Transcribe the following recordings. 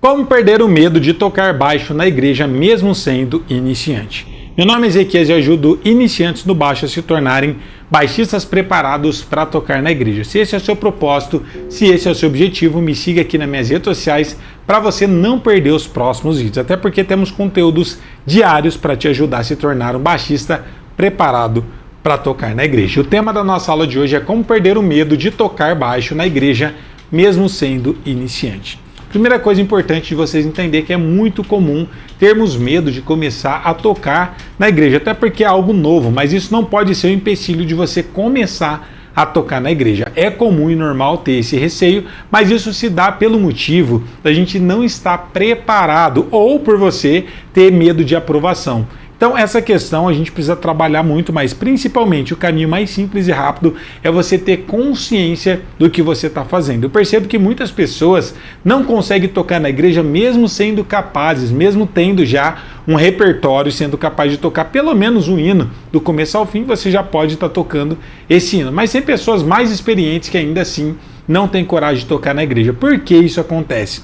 Como perder o medo de tocar baixo na igreja mesmo sendo iniciante? Meu nome é Ezequias e ajudo iniciantes no baixo a se tornarem baixistas preparados para tocar na igreja. Se esse é o seu propósito, se esse é o seu objetivo, me siga aqui nas minhas redes sociais para você não perder os próximos vídeos. Até porque temos conteúdos diários para te ajudar a se tornar um baixista preparado para tocar na igreja. O tema da nossa aula de hoje é como perder o medo de tocar baixo na igreja mesmo sendo iniciante. Primeira coisa importante de vocês entenderem que é muito comum termos medo de começar a tocar na igreja, até porque é algo novo, mas isso não pode ser um empecilho de você começar a tocar na igreja. É comum e normal ter esse receio, mas isso se dá pelo motivo da gente não estar preparado ou por você ter medo de aprovação. Então essa questão a gente precisa trabalhar muito, mas principalmente o caminho mais simples e rápido é você ter consciência do que você está fazendo. Eu percebo que muitas pessoas não conseguem tocar na igreja mesmo sendo capazes, mesmo tendo já um repertório, sendo capaz de tocar pelo menos um hino. Do começo ao fim você já pode estar tocando esse hino, mas tem pessoas mais experientes que ainda assim não têm coragem de tocar na igreja. Por que isso acontece?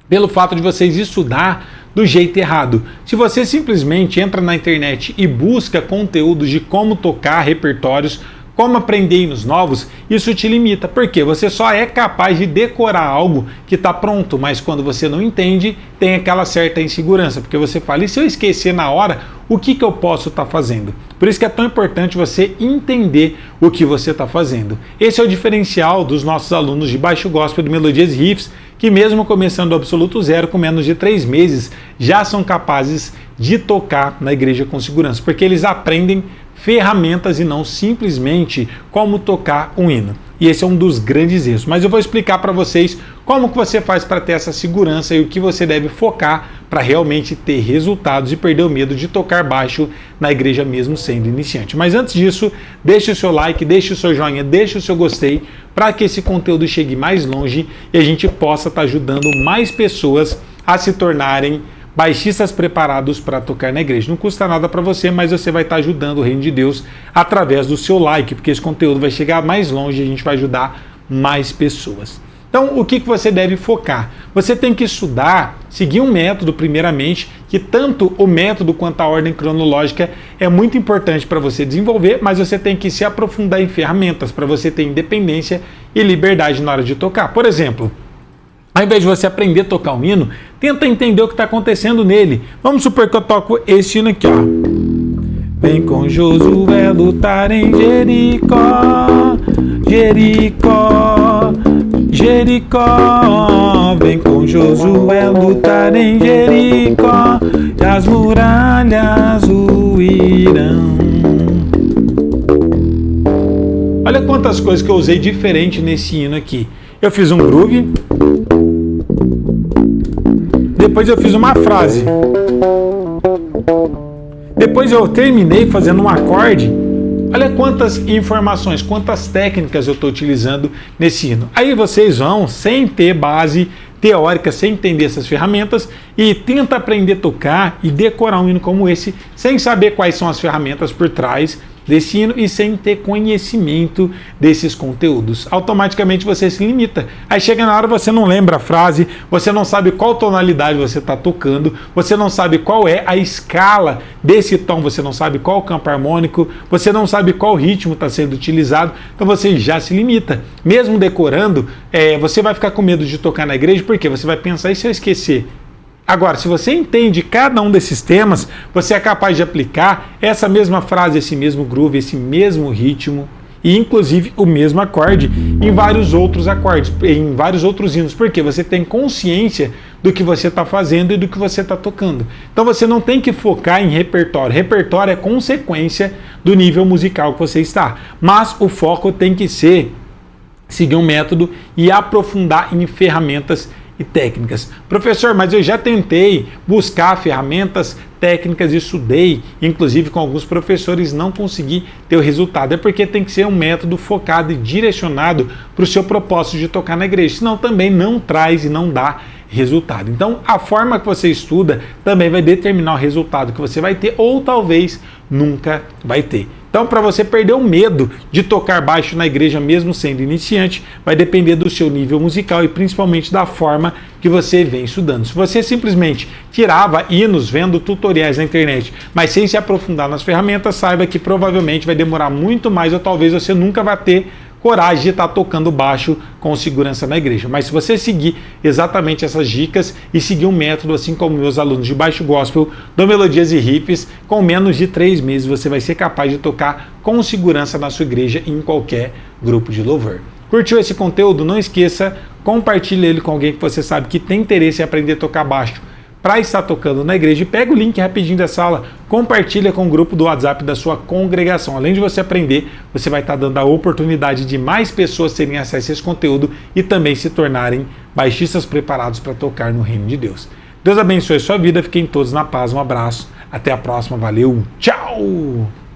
Pelo fato de vocês estudar do jeito errado. Se você simplesmente entra na internet e busca conteúdos de como tocar repertórios, como aprender hinos novos, isso te limita, porque você só é capaz de decorar algo que está pronto, mas quando você não entende, tem aquela certa insegurança, porque você fala, e se eu esquecer na hora, o que eu posso estar fazendo? Por isso que é tão importante você entender o que você está fazendo. Esse é o diferencial dos nossos alunos de baixo gospel, de melodias e riffs, que mesmo começando do absoluto zero, com menos de 3 meses, já são capazes de tocar na igreja com segurança, porque eles aprendem ferramentas e não simplesmente como tocar um hino. E esse é um dos grandes erros. Mas eu vou explicar para vocês como que você faz para ter essa segurança e o que você deve focar para realmente ter resultados e perder o medo de tocar baixo na igreja mesmo sendo iniciante. Mas antes disso, deixe o seu like, deixe o seu joinha, deixe o seu gostei para que esse conteúdo chegue mais longe e a gente possa estar ajudando mais pessoas a se tornarem baixistas preparados para tocar na igreja. Não custa nada para você, mas você vai estar ajudando o reino de Deus através do seu like, porque esse conteúdo vai chegar mais longe e a gente vai ajudar mais pessoas. Então, o que você deve focar? Você tem que estudar, seguir um método primeiramente, que tanto o método quanto a ordem cronológica é muito importante para você desenvolver, mas você tem que se aprofundar em ferramentas para você ter independência e liberdade na hora de tocar. Por exemplo, ao invés de você aprender a tocar um hino, tenta entender o que está acontecendo nele. Vamos supor que eu toco esse hino aqui, ó. Vem com Josué lutar em Jericó, Jericó, Jericó. Vem com Josué lutar em Jericó, e as muralhas ruirão. Olha quantas coisas que eu usei diferente nesse hino aqui. Eu fiz um groove, depois eu fiz uma frase, depois eu terminei fazendo um acorde. Olha quantas informações, quantas técnicas eu estou utilizando nesse hino. Aí vocês vão, sem ter base teórica, sem entender essas ferramentas, e tenta aprender a tocar e decorar um hino como esse, sem saber quais são as ferramentas por trás desse hino e sem ter conhecimento desses conteúdos. Automaticamente você se limita. Aí chega na hora, você não lembra a frase, você não sabe qual tonalidade você está tocando, você não sabe qual é a escala desse tom, você não sabe qual o campo harmônico, você não sabe qual ritmo está sendo utilizado, então você já se limita. Mesmo decorando, você vai ficar com medo de tocar na igreja, porque você vai pensar, e se eu esquecer? Agora, se você entende cada um desses temas, você é capaz de aplicar essa mesma frase, esse mesmo groove, esse mesmo ritmo e inclusive o mesmo acorde em vários outros acordes, em vários outros hinos, porque você tem consciência do que você está fazendo e do que você está tocando. Então você não tem que focar em repertório. Repertório é consequência do nível musical que você está, mas o foco tem que ser seguir um método e aprofundar em ferramentas e técnicas. Professor, mas eu já tentei buscar ferramentas técnicas, estudei, inclusive com alguns professores, não consegui ter o resultado. É porque tem que ser um método focado e direcionado para o seu propósito de tocar na igreja, senão também não traz e não dá resultado. Então, a forma que você estuda também vai determinar o resultado que você vai ter ou talvez nunca vai ter. Então, Então, para você perder o medo de tocar baixo na igreja, mesmo sendo iniciante, vai depender do seu nível musical e principalmente da forma que você vem estudando. Se você simplesmente tirava hinos vendo tutoriais na internet, mas sem se aprofundar nas ferramentas, saiba que provavelmente vai demorar muito mais ou talvez você nunca vá ter coragem de estar tocando baixo com segurança na igreja. Mas se você seguir exatamente essas dicas e seguir um método, assim como meus alunos de baixo gospel, do Melodias e Riffs, com menos de 3 meses você vai ser capaz de tocar com segurança na sua igreja e em qualquer grupo de louvor. Curtiu esse conteúdo? Não esqueça, compartilhe ele com alguém que você sabe que tem interesse em aprender a tocar baixo para estar tocando na igreja, e pega o link rapidinho dessa aula, compartilha com o grupo do WhatsApp da sua congregação. Além de você aprender, você vai estar dando a oportunidade de mais pessoas terem acesso a esse conteúdo e também se tornarem baixistas preparados para tocar no reino de Deus. Deus abençoe a sua vida, fiquem todos na paz, um abraço, até a próxima, valeu, tchau!